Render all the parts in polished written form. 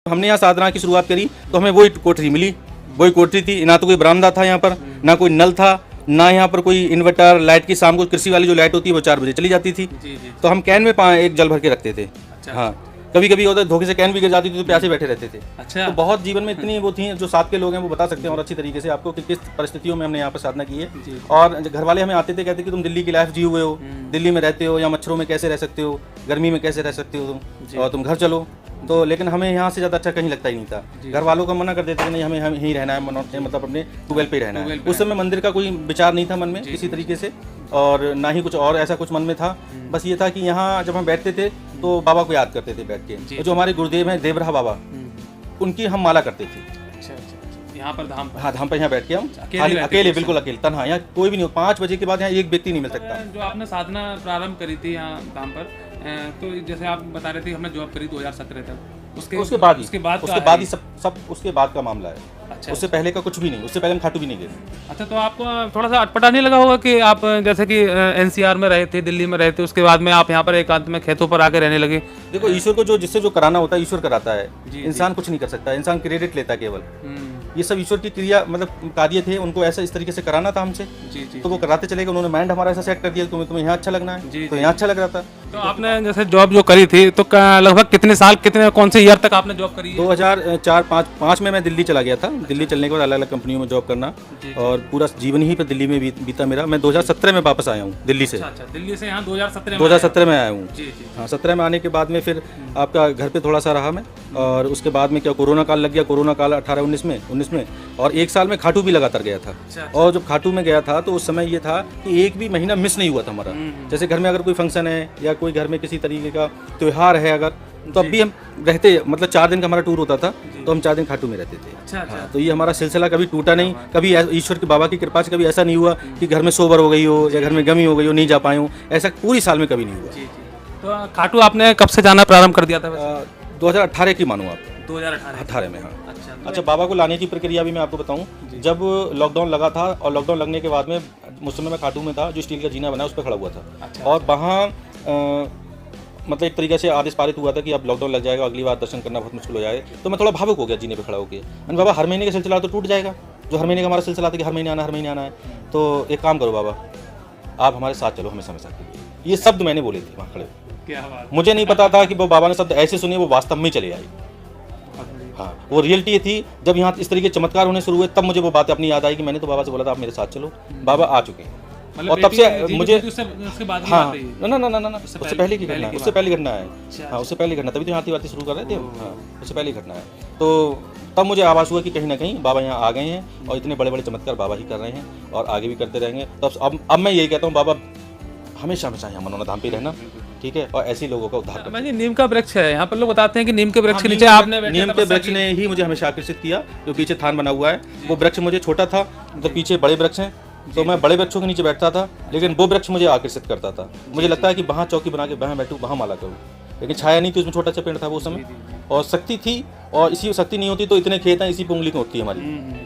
हमने यहाँ साधना की शुरुआत करी तो हमें वही कोठरी मिली, वही कोठरी थी। ना तो कोई बरामदा था यहाँ पर, ना कोई नल था, ना यहाँ पर कोई इन्वर्टर लाइट की। शाम को कृषि वाली जो लाइट होती है वो 4 बजे चली जाती थी। तो हम कैन में एक जल भर के रखते थे। हाँ, कभी कभी होता है धोखे से कैन भी गिर जाती थी तो प्यासे बैठे रहते थे। अच्छा। तो बहुत जीवन में इतनी वो थी, जो साथ के लोग हैं वो बता सकते हैं और अच्छी तरीके से आपको कि किस परिस्थितियों में हमने यहाँ पर साधना की है। और घर वाले हमें आते थे, कहते कि तुम दिल्ली की लाइफ जी हुए हो, दिल्ली में रहते हो, या मच्छरों में कैसे रह सकते हो, गर्मी में कैसे रह सकते हो तुम, और तुम घर चलो। तो लेकिन हमें यहाँ से ज़्यादा अच्छा कहीं लगता ही नहीं था। घर वालों को मना कर देते थे, नहीं हमें यहीं रहना है, मतलब अपने ट्यूबवेल पे ही रहना है। उस समय मंदिर का कोई विचार नहीं था मन में किसी तरीके से, और ना ही कुछ और ऐसा कुछ मन में था। बस ये था कि यहाँ जब हम बैठते थे तो बाबा को याद करते थे बैठ के। तो जो हमारे गुरुदेव हैं देवराह बाबा, उनकी हम माला करते थे। अच्छा, यहाँ पर धाम पर? हाँ, धाम पर यहाँ बैठ के हम अकेले, बिल्कुल अकेले, तन्हा। यहाँ कोई भी नहीं हो। 5 बजे के बाद यहाँ एक व्यक्ति नहीं मिल सकता। जो आपने साधना प्रारंभ करी थी यहाँ धाम पर, तो जैसे आप बता रहे थे हमने जॉब करी 2017 तक, उसके बाद ही सब उसके बाद का मामला है। अच्छा। उससे पहले का कुछ भी नहीं, उससे पहले हम खाटू भी नहीं गए। अच्छा, तो आपको थोड़ा सा अटपटा नहीं लगा होगा कि आप जैसे कि एनसीआर में रहे थे, दिल्ली में रहे थे, उसके बाद में आप यहाँ पर एकांत में खेतों पर आके रहने लगे? देखो, ईश्वर को जिससे जो कराना होता है ईश्वर कराता है। इंसान कुछ नहीं कर सकता, इंसान क्रेडिट लेता है केवल। ये सब ईश्वर की क्रिया, मतलब कार्य थे, उनको ऐसा इस तरीके से कराना था हमसे। तो वो कराते चले गए। उन्होंने माइंड हमारा ऐसा सेट कर दिया कि तुम्हें यहाँ अच्छा लगना है, तो यहाँ अच्छा लग रहा था। तो आपने जैसे जॉब जो करी थी तो लगभग कितने साल, कौन से ईयर तक आपने जॉब करी? 2004-5 में मैं दिल्ली चला गया था। दिल्ली चलने के बाद अलग अलग कंपनियों में जॉब करना, और पूरा जीवन ही पर दिल्ली में बीता मेरा। मैं 2017 में वापस आया हूँ दिल्ली से। अच्छा, दिल्ली से यहाँ 2017 में आया हूँ। हाँ, 17 में आने के बाद में फिर आपका घर पे थोड़ा सा रहा मैं, और उसके बाद में क्या कोरोना काल लग गया। कोरोना काल 18-19 में, और 1 साल में खाटू भी लगातार गया था। और जब खाटू में गया था तो उस समय ये था कि एक भी महीना मिस नहीं हुआ था हमारा। जैसे घर में अगर कोई फंक्शन है या कोई घर में किसी तरीके का त्योहार है अगर, तो अब भी हम रहते, मतलब 4 दिन का हमारा टूर होता था, तो हम 4 दिन खाटू में रहते थे। हाँ, तो ये हमारा सिलसिला कभी टूटा नहीं। कभी ईश्वर के बाबा की कृपा से कभी ऐसा नहीं हुआ कि घर में सोबर हो गई हो या घर में गमी हो गई हो, नहीं जा पाए हो, ऐसा पूरी साल में कभी नहीं हुआ। तो खाटू आपने कब से जाना प्रारंभ कर दिया था? 2018 की मानो आप। 2018 में। हाँ। अच्छा, बाबा को लाने की प्रक्रिया भी मैं आपको बताऊं। जब लॉकडाउन लगा था, और लॉकडाउन लगने के बाद में उस समय मैं खाटू में था, जो स्टील का जीना बना उस पर खड़ा हुआ था। और वहाँ मतलब एक तरीके से आदेश पारित हुआ था कि अब लॉकडाउन लग जाएगा, अगली बार दर्शन करना बहुत मुश्किल हो जाए। तो मैं थोड़ा भावुक हो गया जीने पे खड़ा होकर। बाबा, हर महीने का सिलसिला तो टूट जाएगा, जो हर महीने का हमारा सिलसिला था कि हर महीने आना है। तो एक काम करो बाबा, आप हमारे साथ चलो हमेशा के लिए। ये शब्द मैंने बोले थे वहाँ खड़े। क्या बात। मुझे नहीं पता था कि वो बाबा ने शब्द ऐसे सुने, वो वास्तव में चले आई। हाँ, वो रियलिटी ये थी। जब यहाँ इस तरीके चमत्कार होने शुरू हुए, तब मुझे वो बातें अपनी याद आई कि मैंने तो बाबा से बोला था आप मेरे साथ चलो। बाबा आ चुके हैं। और तब से मुझे, हाँ, ना, उससे पहले की घटना है, उससे पहले घटना है। हाँ, उससे पहले घटना, तभी तो यहाँ की बातें शुरू कर रहे थे। हाँ, उससे पहले घटना है। तो तब मुझे आभास हुआ कि कहीं ना कहीं बाबा यहाँ आ गए हैं, और इतने बड़े बड़े चमत्कार बाबा ही कर रहे हैं, और आगे भी करते रहेंगे। तब अब मैं यही कहता हूँ, बाबा हमेशा यहाँ मनोना धाम पे रहना, ठीक है, और ऐसे लोगों का उद्धार करना। नीम का वृक्ष है यहाँ पर, लोग बताते हैं कि नीम के वृक्ष के नीचे आपने नीम के वृक्ष ने ही मुझे हमेशा आकर्षित किया। जो पीछे थान बना हुआ है, वो वृक्ष मुझे छोटा था, तो पीछे बड़े वृक्ष हैं, तो मैं बड़े वृक्षों के नीचे बैठता था, लेकिन वो वृक्ष मुझे आकर्षित करता था। मुझे लगता है कि वहाँ चौकी बना के वहाँ बैठूँ, वहाँ माला करूँ, लेकिन छाया नहीं थी, उसमें छोटा सा पेड़ था वो समय, और शक्ति थी। और इसी शक्ति नहीं होती तो इतने खेत हैं, इसी पे उंगली होती है हमारी।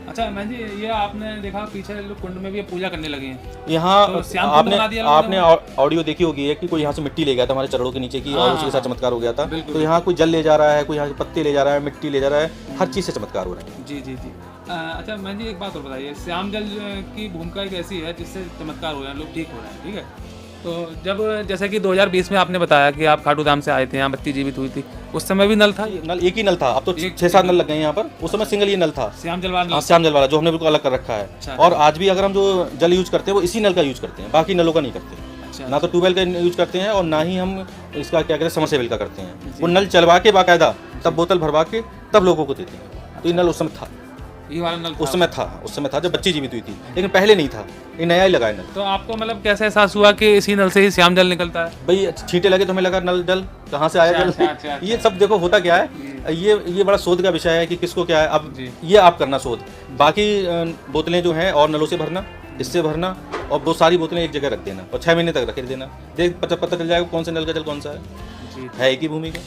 अच्छा मैं जी, ये आपने देखा पीछे लोग कुंड में भी पूजा करने लगे हैं यहाँ। तो आपने ऑडियो देखी होगी है कि कोई यहाँ से मिट्टी ले गया था हमारे चरणों के नीचे की, और उसी के साथ चमत्कार हो गया था। तो यहाँ कोई जल ले जा रहा है, कोई यहाँ पत्ते ले जा रहा है, मिट्टी ले जा रहा है, हर चीज़ से चमत्कार हो रहा है। जी। अच्छा मैं जी, एक बात और बताइए, श्याम जल की भूमिका एक ऐसी है जिससे चमत्कार हो रहे हैं, लोग ठीक हो रहे हैं, ठीक है। तो जब जैसे कि 2020 में आपने बताया कि आप खाटू धाम से आए थे, यहाँ बत्ती जीवित हुई थी, उस समय भी नल था? नल एक ही नल था, अब तो 6-7 नल लग गए यहाँ पर। उस समय सिंगल ही नल था, श्याम जल वाला। श्याम जल वाला, जो हमने बिल्कुल अलग कर रखा है। और आज भी अगर हम जो जल यूज करते हैं वो इसी नल का यूज करते हैं, बाकी नलों का नहीं करते। ना तो ट्यूबवेल का यूज करते हैं, और ना ही हम इसका क्या कहते हैं समरसेबल का करते हैं। वो नल चलवा के बाकायदा तब बोतल भरवा के तब लोगों को देते हैं। तो ये नल उस समय था, ये वाला नल उस समय था जब बच्ची जीवित हुई थी, लेकिन पहले नहीं था, ये नया ही लगाया नल। तो आपको मतलब कैसे एहसास हुआ कि इसी नल से ही श्याम जल निकलता है? भाई छींटे लगे तो हमें लगा नल जल कहाँ से आया जल। ये सब देखो होता क्या है, ये बड़ा शोध का विषय है कि किसको क्या है। अब ये आप करना शोध, बाकी बोतलें जो हैं और नलों से भरना, इससे भरना, और वो सारी बोतलें एक जगह रख देना, और 6 महीने तक रख देना, देख पता चल जाएगा कौन से नल का जल कौन सा है। एक ही भूमि का।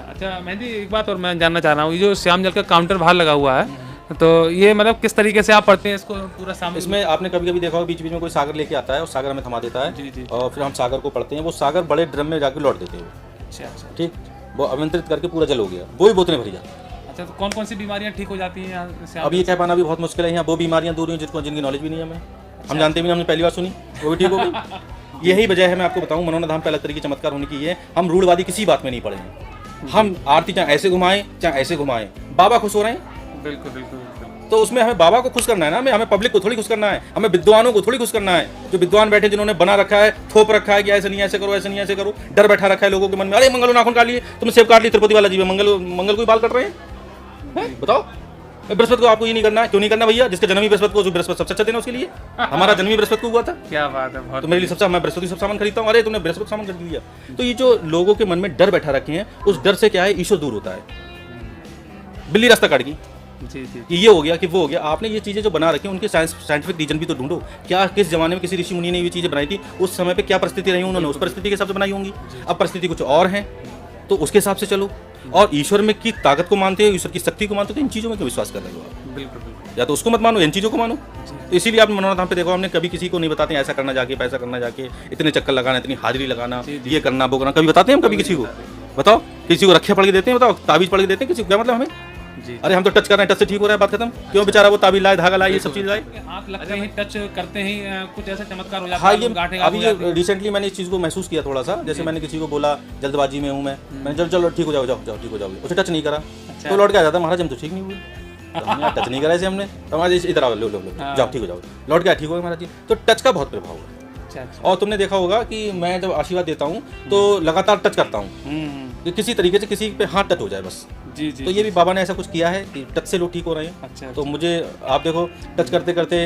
अच्छा मैं जी, एक बात और मैं जानना चाह रहा हूँ, ये जो श्याम जल का काउंटर बाहर लगा हुआ है, तो ये मतलब किस तरीके से आप पढ़ते हैं इसको पूरा सामने? इसमें आपने कभी कभी देखा होगा बीच बीच में कोई सागर लेके आता है, और सागर हमें थमा देता है। और फिर हम सागर को पढ़ते हैं। वो सागर बड़े ड्रम में जाके लौट देते हैं। अच्छा। ठीक, वो अभियंत्रित करके पूरा जल हो गया, वो भी बोतलें भरी जाती। अच्छा, तो कौन कौन सी बीमारियां ठीक हो जाती हैं यहाँ से? अब ये कह पाना भी बहुत मुश्किल है, यहाँ वो बीमारियाँ दूर हुई जिनकी नॉलेज भी नहीं है हमें, हम जानते भी नहीं, हमने पहली बार सुनी, वो भी ठीक हो गई। यही वजह है, मैं आपको बताऊँ, मनोना धाम पे अलग तरीके चमत्कार होने की ये, हम रूढ़वादी किसी बात में नहीं पड़े हैं। हम आरती चाहे ऐसे घुमाएं चाहे ऐसे घुमाएं, बाबा खुश हो रहे हैं। बिल्कुल बिल्कुल बिल्कुल। तो उसमें हमें बाबा को खुश करना है ना, हमें पब्लिक को थोड़ी खुश करना है, हमें विद्वानों को थोड़ी खुश करना है। जो विद्वान बैठे जिन्होंने बना रखा है, थोप रखा है कि ऐसे नहीं ऐसे करो, ऐसे नहीं ऐसे करो, डर बैठा रखा है लोगों के मन में। अरे मंगल नाखून काट लिए, तुमने सेब काट ली, तिरुपति वाला जी है, मंगल कोई बाल कट रहे हैं? बताओ, बृहस्पति को आपको ये नहीं करना है, क्यों नहीं करना भैया? जिसका जन्म ही बृहस्पति को, जो बृहस्पति सबसे अच्छा दिन है उसके लिए। हमारा जन्म ही बृहस्पति को हुआ था। क्या बात है, बहुत। तो मेरे लिए सबसे, मैं बृहस्पति सब सामान खरीदता हूँ, अरे तुमने बृहस्पति सामान खरीद लिया। तो ये जो लोगों के मन में डर बैठा रखे हैं, उस डर से क्या है, ईश्वर दूर होता है। बिल्ली रास्ता काट गई, जी जी, कि ये हो गया कि वो हो गया। आपने ये चीजें जो बना रखी हैं उनके साइंटिफिक रीजन भी तो ढूंढो। क्या किस जमाने में किसी ऋषि मुनि ने ये चीजें बनाई थी, उस समय पे क्या परिस्थिति रही, उन्होंने उस परिस्थिति के हिसाब से बनाई होंगी। अब परिस्थिति कुछ और है, तो उसके हिसाब से चलो। और ईश्वर में की ताकत को मानते हो, ईश्वर की शक्ति को मानते हो, तो इन चीजों में क्यों विश्वास कर रहे हो आप? बिल्कुल बिल्कुल। या तो उसको मत मानो, इन चीजों को मानो। तो इसीलिए आप मनोना धाम पे देखो, हमने कभी किसी को नहीं बताते ऐसा करना जाके, पैसा करना जाके, इतने चक्कर लगाना, इतनी हाजिरी लगाना, ये करना वो करना, कभी बताते हैं हम? कभी किसी को बताओ, किसी को रखे पढ़ के देते हैं? बताओ, ताबीज पढ़ के देते हैं किसी को? क्या मतलब हमें? जी। अरे हम तो टच कर रहे हैं, टच से ठीक हो रहा है, बात खत्म। क्यों बेचारा वो ताबीज लाए, धागा लाए, ये सब चीज लाए? हाथ लगते ही, टच करते ही कुछ ऐसा चमत्कार हो जाता हाँ, है, ये गांठें अभी हो जाती हैं। रिसेंटली मैंने इस चीज़ को महसूस किया थोड़ा सा। जैसे मैंने किसी को बोला, जल्दबाजी में हूँ मैंने, चलो चलो ठीक हो जाओ, जाओ जाओ ठीक हो जाओ, उसे टच नहीं करा तो लौट के आ जाता, महाराज हम तो ठीक नहीं हुए, टच नहीं करा इसे हमने, तो महाराज इधर आओ, लो लो लो, जाओ ठीक हो जाओ, लौट गया ठीक हो गया महाराज जी। तो टच का बहुत प्रभाव है। और तुमने देखा होगा कि मैं जब आशीर्वाद देता हूँ तो लगातार टच करता हूँ, कि किसी तरीके से किसी पे हाथ टच हो जाए बस। जी जी। तो ये भी बाबा ने ऐसा कुछ किया है कि टच से लोग ठीक हो रहे हैं। अच्छा। तो मुझे आप देखो, टच करते करते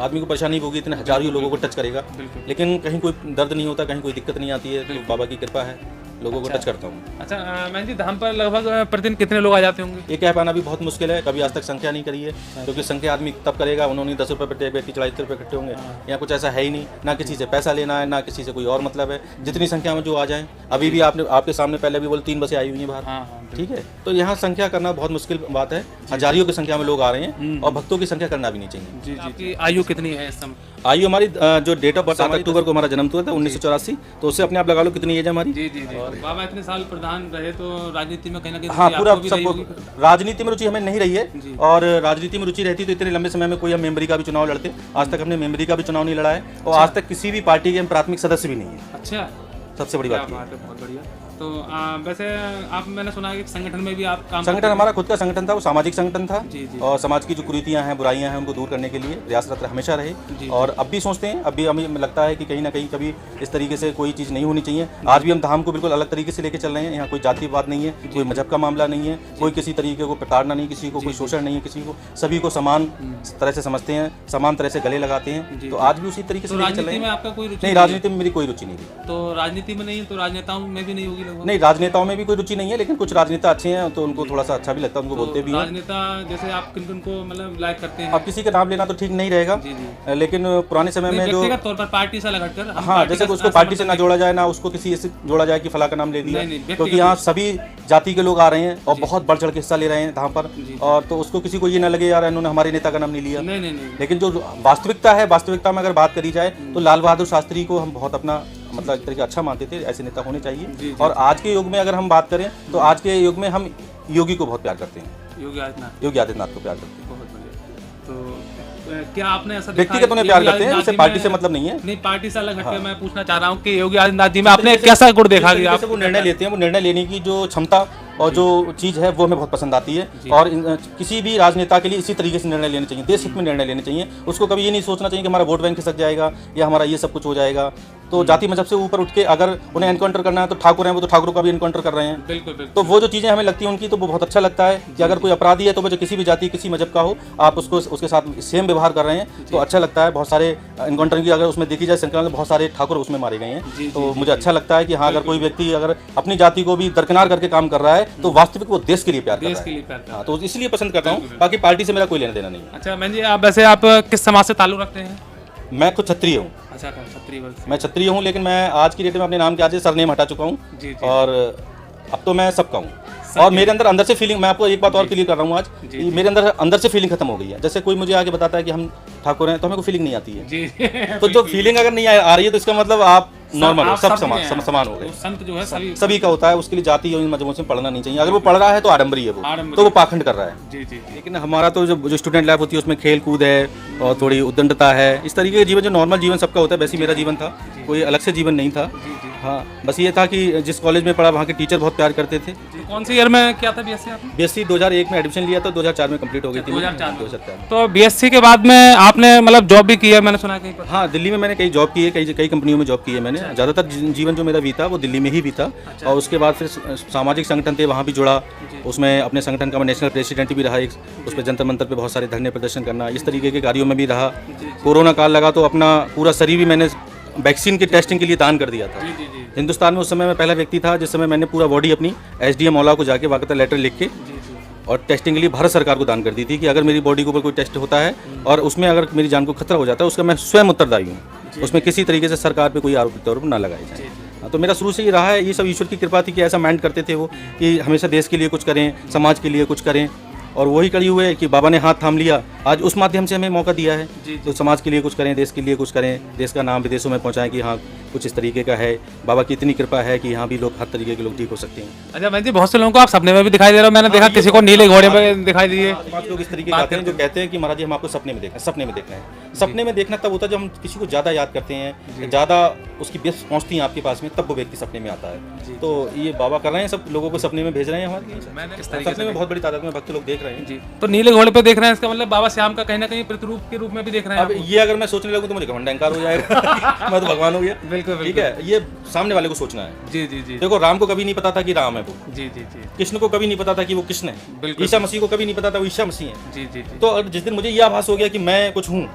आदमी को परेशानी होगी, इतने हजारों लोगों को टच करेगा, लेकिन कहीं कोई दर्द नहीं होता, कहीं कोई दिक्कत नहीं आती है। तो बाबा की कृपा है, लोगों को टच करता हूँ। अच्छा मैं जी, धाम पर लगभग प्रतिदिन कितने लोग आ जाते होंगे? ये कह पाना भी बहुत मुश्किल है, कभी आज तक संख्या नहीं करी है, क्योंकि संख्या आदमी तब करेगा, उन्होंने 10 रुपये प्रत्येक व्यक्ति चढ़ाई रुपये इकट्ठे होंगे। यहाँ कुछ ऐसा है ही नहीं, ना किसी से पैसा लेना है, ना किसी से कोई और मतलब है। जितनी संख्या में जो आ जाए, अभी भी आपके सामने पहले भी बोले 3 बसें आई हुई हैं बाहर, ठीक है। तो यहाँ संख्या करना बहुत मुश्किल बात है, हजारियों की संख्या में लोग आ रहे हैं, और भक्तों की संख्या करना भी नहीं चाहिए। जी जी। आपकी आयु कितनी है इस समय? आयु हमारी जो डेट ऑफ बर्थ 7 अक्टूबर को हमारा जन्म हुआ था 1984, तो उससे अपने आप लगा लो कितनी एज है हमारी। जी जी जी। बाबा इतने साल प्रधान रहे, तो राजनीति में कहीं ना कहीं हाँ, पूरा आपको भी रही सबको होगी। राजनीति में रुचि हमें नहीं रही है, और राजनीति में रुचि रहती तो इतने लंबे समय में कोई हम मेंबरी का भी चुनाव लड़ते। आज तक हमने मेंबरी का भी चुनाव नहीं लड़ा है, और आज तक किसी भी पार्टी के हम प्राथमिक सदस्य भी नहीं है। अच्छा, सबसे बड़ी बात है, बहुत बढ़िया। तो वैसे आप, मैंने सुना है कि संगठन में भी आप काम संगठन हमारा खुद का संगठन था, वो सामाजिक संगठन था। जी जी। और समाज की जो कुरीतियां हैं, बुराइयां हैं, उनको दूर करने के लिए प्रयासरत हमेशा रहे, और अब भी सोचते हैं। अब भी हमें लगता है कि कहीं ना कहीं कभी इस तरीके से कोई चीज़ नहीं होनी चाहिए। आज भी हम धाम को बिल्कुल अलग तरीके से लेके चल रहे हैं। यहाँ कोई जातिवाद नहीं है, कोई मजहब का मामला नहीं है, कोई किसी तरीके को प्रताड़ना नहीं, किसी को कोई शोषण नहीं है, किसी को, सभी को समान तरह से समझते हैं, समान तरह से गले लगाते हैं। तो आज भी उसी तरीके से लेके चल रहे हैं। आपका कोई रुचि नहीं, राजनीति में मेरी कोई रुचि नहीं थी। तो राजनीति में नहीं, तो राजनेताओं में भी नहीं होगी लगभग? नहीं, राजनेताओं में भी कोई रुचि नहीं है, लेकिन कुछ राजनेता अच्छे हैं, तो उनको थोड़ा सा अच्छा भी लगता है, उनको बोलते भी हैं। राजनेता जैसे आप किन किन को मतलब लाइक करते हैं? अब किसी का नाम लेना तो ठीक नहीं रहेगा, लेकिन पुराने समय में जो व्यक्तिगत तौर पर पार्टी से अलग हटकर, हाँ, जैसे उसको पार्टी से ना जोड़ा जाए, ना उसको किसी ऐसे जोड़ा जाए कि फला का नाम ले दिया, क्योंकि यहाँ सभी जाति के लोग आ रहे हैं और बहुत बढ़ चढ़ के हिस्सा ले रहे हैं धाम पर, और तो उसको किसी को ये ना लगे यार इन्होंने हमारे नेता का नाम नहीं लिया। नहीं। लेकिन जो वास्तविकता है, वास्तविकता में अगर बात करी जाए तो लाल बहादुर शास्त्री को हम बहुत अपना मतलब एक तरीके अच्छा मानते थे, ऐसे नेता होने चाहिए। और आज के युग में अगर हम बात करें तो आज के युग में हम योगी को बहुत प्यार करते हैं, योगी आदित्यनाथ को प्यार करते हैं। बहुत बढ़िया। तो क्या आपने ऐसा व्यक्तिगत उन्हें प्यार करते हैं, उसे पार्टी से मतलब नहीं है। नहीं, पार्टी से अलग हटकर मैं पूछना चाह रहा हूँ कि योगी आदित्यनाथ जी में आपने कैसा गुण देखा कि आप वो निर्णय लेते हैं, वो निर्णय लेने की जो क्षमता और जो चीज़ है वो हमें बहुत पसंद आती है। और किसी भी राजनेता के लिए इसी तरीके से निर्णय लेने चाहिए, देश हित में निर्णय लेने चाहिए। उसको कभी ये नहीं सोचना चाहिए कि हमारा वोट बैंक खिसक जाएगा या हमारा ये सब कुछ हो जाएगा। तो जाति मजहब से ऊपर उठ के अगर उन्हें एनकाउंटर करना है तो ठाकुर हैं, वो तो ठाकुरों का भी एनकाउंटर कर रहे हैं। बिल्कुल। तो वो जो चीज़ें हमें लगती हैं उनकी, तो वो बहुत अच्छा लगता है कि अगर कोई अपराधी है तो वो जो किसी भी जाति किसी मजहब का हो, आप उसको उसके साथ सेम व्यवहार कर रहे हैं, तो अच्छा लगता है। बहुत सारे एनकाउंटर की अगर उसमें देखी जाए संख्या में, बहुत सारे ठाकुर उसमें मारे गए हैं। तो मुझे अच्छा लगता है कि हाँ, अगर कोई व्यक्ति अगर अपनी जाति को भी दरकिनार करके काम कर रहा है तो वास्तविक वो देश के लिए प्यार कर रहा है। हाँ, तो इसलिए पसंद करता हूँ, बाकी पार्टी से मेरा कोई लेना देना नहीं है। अच्छा मैं जी, आप वैसे आप किस समाज से ताल्लुक रखते हैं? मैं खुद क्षत्रिय हूँ। अच्छा, क्षत्रिय वर्ग से। मैं क्षत्रिय हूँ, लेकिन मैं आज की डेट में अपने नाम के आज सरनेम हटा चुका हूँ, और अब तो मैं सबका हूँ। और मेरे अंदर से फीलिंग, मैं आपको एक बात और क्लियर कर रहा हूँ आज, मेरे अंदर से फीलिंग खत्म हो गई है। जैसे कोई मुझे आके बताता है कि हम ठाकुर हैं, तो हमें कोई फीलिंग नहीं आती है। तो जो फीलिंग अगर नहीं आ रही है तो इसका मतलब आप नॉर्मल आप सब सब में हैं। समान हो गए। तो संत जो है सभी का होता है, उसके लिए जाति और इन मजहबों से पढ़ना नहीं चाहिए। अगर वो पढ़ रहा है तो आडम्बरी है वो, आडम्बरी। तो वो पाखंड कर रहा है। जी जी जी। लेकिन हमारा तो जो स्टूडेंट लाइफ होती है उसमें खेल कूद है और थोड़ी उद्दंडता है, इस तरीके का जीवन जो नॉर्मल जीवन सबका होता है वैसे ही मेरा जीवन था, कोई अलग से जीवन नहीं था। हाँ, बस ये था कि जिस कॉलेज में पढ़ा वहाँ के टीचर बहुत प्यार करते थे। तो कौन से ईयर में क्या था बीएससी आपने? बीएससी 2001 में एडमिशन लिया था, 2004 में कंप्लीट हो गई थी। 2004 तो बीएससी के बाद में आपने मतलब जॉब भी की है, मैंने सुना है कहीं पर? हाँ, दिल्ली में मैंने कई जॉब की है, कई कंपनियों में जॉब की है मैंने। ज़्यादातर जीवन जो मेरा बीता वो दिल्ली में ही बीता। और उसके बाद फिर सामाजिक संगठन थे, वहाँ भी जुड़ा। उसमें अपने संगठन का मैं नेशनल प्रेसिडेंट भी रहा, उस पर जंतर मंतर पे बहुत सारे धरने प्रदर्शन करना, इस तरीके के कार्यों में भी रहा। कोरोना काल लगा तो अपना पूरा शरीर भी मैंने वैक्सीन के टेस्टिंग के लिए दान कर दिया था। हिंदुस्तान में उस समय मैं पहला व्यक्ति था जिस समय मैंने पूरा बॉडी अपनी SDM औला को जाके वाकता लेटर लिख के और टेस्टिंग के लिए भारत सरकार को दान कर दी थी कि अगर मेरी बॉडी के ऊपर कोई टेस्ट होता है और उसमें अगर मेरी जान को खतरा हो जाता है उसका मैं स्वयं उत्तरदायी हूँ, उसमें किसी तरीके से सरकार पे कोई आरोप प्रत्यारोप ना लगाए जाए। हाँ, तो मेरा शुरू से ही रहा है, ये सब ईश्वर की कृपा थी कि ऐसा माइंड करते थे वो कि हमेशा देश के लिए कुछ करें, समाज के लिए कुछ करें, और वही कड़ी हुए कि बाबा ने हाथ थाम लिया, आज उस माध्यम से हमें मौका दिया है तो समाज के लिए कुछ करें, देश के लिए कुछ करें, देश का नाम विदेशों में पहुंचाएं कि हाँ कुछ इस तरीके का है। बाबा की इतनी कृपा है कि यहाँ भी लोग हर तरीके के लोग ठीक हो सकते हैं। अच्छा भाई जी, बहुत से लोगों को आप सपने में भी दिखाई दे रहे हो, मैंने देखा किसी को नीले घोड़े पे दिखाई दिए। पांच लोग इस तरीके के आते हैं जो कहते हैं कि महाराज जी हम आपको सपने में देखना है, सपने में देखना है। सपने में देखना तब होता है जब हम किसी को ज़्यादा याद करते हैं, ज़्यादा उसकी बेस पहुँचती है आपके पास में, तब वो व्यक्ति सपने में आता है। तो ये बाबा कर रहे हैं, सब लोगों को सपने में भेज रहे हैं हमारे सपने में, बहुत बड़ी तादाद में भक्त लोग देख रहे हैं। तो नीले घोड़े पे देख रहे हैं, इसका मतलब बाबा श्याम का कहीं ना कहीं प्रतिरूप के रूप में भी देख रहे हैं। अब ये अगर मैं सोचने लगूं तो मुझे घमंड अहंकार हो जाएगा। मैं तो भगवान हो गया। बिल्कुल ठीक है, ये सामने वाले को सोचना है। जी जी जी। देखो, राम को कभी नहीं पता था कि राम है वो। जी जी जी। कृष्ण को कभी नहीं पता था कि वो कृष्ण है। ईसा मसीह को कभी नहीं पता था वो ईसा मसीह है। जी जी जी। तो अगर जिस दिन मुझे ये आभास हो गया कि मैं कुछ हूँ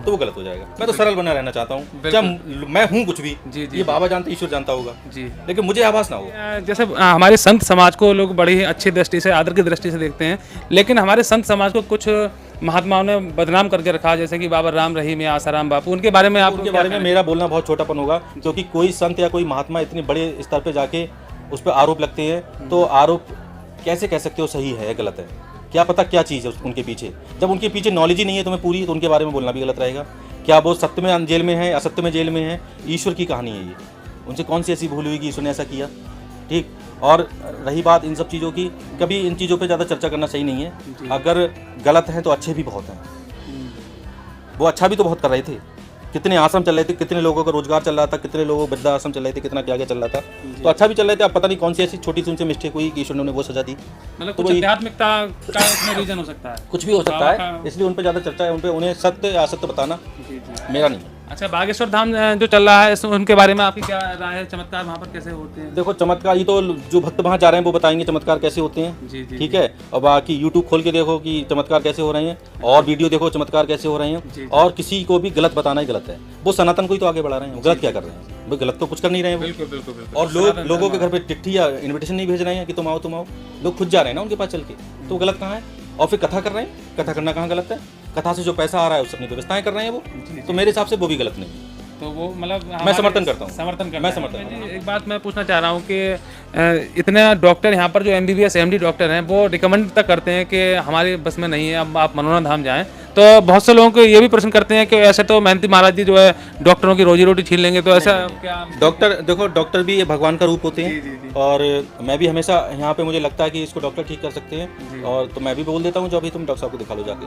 तो वो गलत हो जाएगा। मैं तो सरल बना रहना चाहता हूँ, जब मैं हूँ कुछ भी, ये बाबा जानते, ईश्वर जानता होगा जी, लेकिन मुझे आभास ना हो। जैसे हमारे संत समाज को लोग बड़ी ही अच्छी दृष्टि से, आदर की दृष्टि से देखते हैं, लेकिन हमारे संत समाज को कुछ महात्माओं ने बदनाम करके रखा, जैसे कि बाबा राम रहीम या आसाराम बापू, उनके बारे में आप उनके बारे में मेरा बोलना बहुत छोटापन होगा, क्योंकि कोई संत या कोई महात्मा इतने बड़े स्तर पे जाके उस पर आरोप लगते हैं, तो आरोप कैसे कह सकते हो सही है या गलत है? क्या पता क्या चीज़ है उनके पीछे। जब उनके पीछे नॉलेज ही नहीं है तुम्हें पूरी, तो उनके बारे में बोलना भी गलत रहेगा। क्या वो सत्य में जेल में है, असत्य में जेल में है? ईश्वर की कहानी है ये। उनसे कौन सी ऐसी भूल हुई कि ईश्वर ने ऐसा किया? ठीक। और रही बात इन सब चीज़ों की, कभी इन चीज़ों पे ज़्यादा चर्चा करना सही नहीं है। अगर गलत है तो अच्छे भी बहुत हैं। वो अच्छा भी तो बहुत कर रहे थे, कितने आश्रम चल रहे थे, कितने लोगों का रोजगार चल रहा था, कितने लोगों को वृद्धा आश्रम चल रहे थे, कितना क्या क्या चल रहा था, तो अच्छा भी चल रहे थे। अब पता नहीं कौन सी ऐसी छोटी सी उनसे मिस्टेक हुई कि ईश्वर ने उन्हें वो सजा दी। मतलब कुछ आध्यात्मिकता का इसमें रीजन हो सकता है, कुछ भी हो सकता है, इसलिए उन पर ज़्यादा चर्चा है। उन पर उन्हें सत्य या असत्य बताना मेरा नहीं है। अच्छा, बागेश्वर धाम जो चल रहा है उनके बारे में आपकी क्या राय है? चमत्कार वहाँ पर कैसे होते हैं? देखो, चमत्कार ये तो जो भक्त वहाँ जा रहे हैं वो बताएंगे चमत्कार कैसे होते हैं। जी जी। ठीक है। और बाकी यूट्यूब खोल के देखो कि चमत्कार कैसे हो रहे हैं, और वीडियो देखो चमत्कार कैसे हो रहे हैं। और किसी को भी गलत बताना ही गलत है। वो सनातन को ही तो आगे बढ़ा रहे हैं, गलत क्या कर रहे हैं? वो गलत तो कुछ कर नहीं रहे हैं। बिल्कुल बिल्कुल बिल्कुल। और लोगों के घर पे चिट्ठी या इन्विटेशन नहीं भेज रहे हैं कि तुम आओ तुम आओ। लोग खुद जा रहे हैं ना उनके पास चल के, तो गलत कहाँ है? और फिर कथा कर रहे हैं, कथा करना कहाँ गलत है? कथा से जो पैसा आ रहा है उससे अपनी व्यवस्थाएं कर रहे हैं वो, तो मेरे हिसाब से वो भी गलत नहीं है। तो वो मतलब मैं समर्थन करता हूँ। मैं समर्थन। एक बात मैं पूछना चाह रहा हूँ कि इतने डॉक्टर यहाँ पर जो MBBS MD डॉक्टर हैं वो रिकमेंड तक करते हैं कि हमारे बस में नहीं है, अब आप मनोरंजन धाम जाएं, तो बहुत से लोगों को ये भी प्रश्न करते हैं कि ऐसे तो महंती महाराज जी जो है डॉक्टरों की रोजी रोटी छीन लेंगे, तो ऐसा क्या? डॉक्टर देखो, डॉक्टर भी ये भगवान का रूप होते हैं। और मैं भी हमेशा यहाँ पे मुझे लगता है कि इसको डॉक्टर ठीक कर सकते हैं, और तो मैं भी बोल देता हूँ जो अभी तुम डॉक्टर साहब को दिखा लो जाके,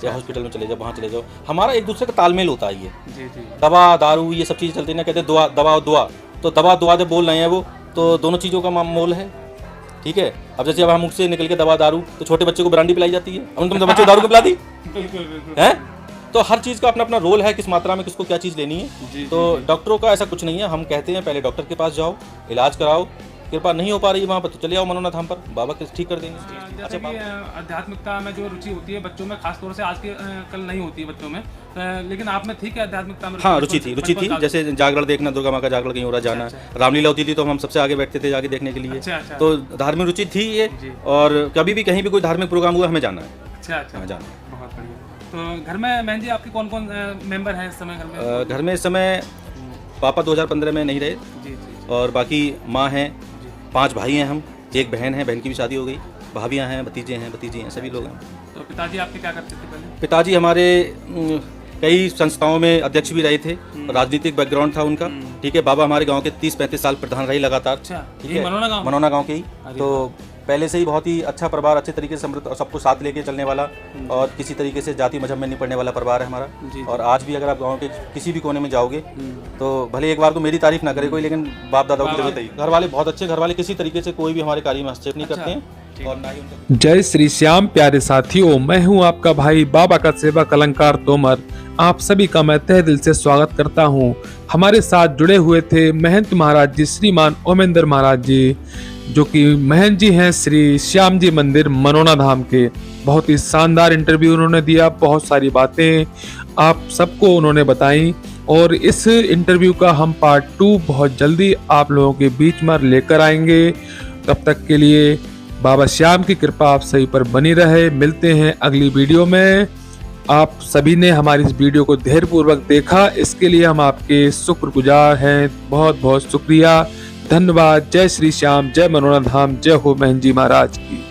या हॉस्पिटल में चले जाओ, वहाँ चले जाओ। हमारा एक दूसरे का तालमेल होता है। ये दवा दारू ये सब चीज़ चलती है ना, कहते हैं दवा दुआ, तो दवा दुआ जब बोल रहे हैं वो, तो दोनों चीज़ों का मोल है। ठीक है। अब जैसे अब हम मुख से निकल के दवा दारू, तो छोटे बच्चे को ब्रांडी पिलाई जाती है, अब तुम बच्चे को दारू को पिला दी है। तो हर चीज़ का अपना अपना रोल है, किस मात्रा में किसको क्या चीज़ लेनी है। तो डॉक्टरों का ऐसा कुछ नहीं है। हम कहते हैं पहले डॉक्टर के पास जाओ, इलाज कराओ, कृपा नहीं हो पा रही है वहाँ पर तो चले आओ मनोरंजन धाम पर, बाबा के ठीक कर देंगे। जैसे कि आध्यात्मिकता में जो रुचि होती है बच्चों में, खासतौर से आज के कल नहीं होती है बच्चों में, लेकिन आप में ठीक है आध्यात्मिकता में? हाँ, रुचि थी। जैसे जागरण देखना, दुर्गा माँ का जागरण कहीं हो रहा जाना, रामलीला होती थी तो हम सबसे आगे बैठते थे जाके देखने के लिए। तो धार्मिक रुचि थी ये, और कभी भी कहीं भी कोई धार्मिक प्रोग्राम हुआ हमें जाना है। अच्छा, जाना। बहुत बढ़िया। तो घर में बहन जी आपके कौन कौन मेंबर हैं इस समय घर में? घर में इस समय पापा 2015 में नहीं रहे, और बाकी माँ हैं, 5 भाई हैं हम, एक बहन है, बहन की भी शादी हो गई, भाभियाँ हैं, भतीजे हैं, भतीजी हैं, सभी लोग हैं। तो पिताजी आपके क्या करते थे पहले? पिताजी हमारे कई संस्थाओं में अध्यक्ष भी रहे थे, राजनीतिक बैकग्राउंड था उनका। ठीक है, बाबा हमारे गांव के 30-35 साल प्रधान रहे लगातार। अच्छा, ठीक ये है, मनोना गांव के ही। तो पहले से ही बहुत ही अच्छा परिवार, अच्छे तरीके से समृद्ध और सबको साथ लेके चलने वाला और किसी तरीके से जाति मजहब में नहीं पड़ने वाला परिवार है हमारा। और आज भी अगर आप गांव के किसी भी कोने में जाओगे तो भले एक बार तो मेरी तारीफ ना करे कोई, लेकिन बाप दादाओं की जरूरत है। घर वाले बहुत अच्छे, घर वाले किसी तरीके से कोई भी हमारे कार्य में हस्तक्षेप नहीं करते हैं और ना ही उनका। जय श्री श्याम प्यारे साथियों, मैं हूं आपका भाई बाबा का सेवक अलंकार तोमर। आप सभी का मैं तहे दिल से स्वागत करता हूं। हमारे साथ जुड़े हुए थे महंत महाराज जी श्रीमान ओमेंद्र महाराज जी, जो कि महंत जी हैं श्री श्याम जी मंदिर मनोना धाम के। बहुत ही शानदार इंटरव्यू उन्होंने दिया, बहुत सारी बातें आप सबको उन्होंने बताई और इस इंटरव्यू का हम पार्ट 2 बहुत जल्दी आप लोगों के बीच में लेकर आएंगे। तब तक के लिए बाबा श्याम की कृपा आप सभी पर बनी रहे। मिलते हैं अगली वीडियो में। आप सभी ने हमारी इस वीडियो को धैर्यपूर्वक देखा, इसके लिए हम आपके शुक्रगुजार हैं। बहुत बहुत शुक्रिया, धन्यवाद। जय श्री श्याम, जय मनोना धाम, जय हो महंत जी महाराज की।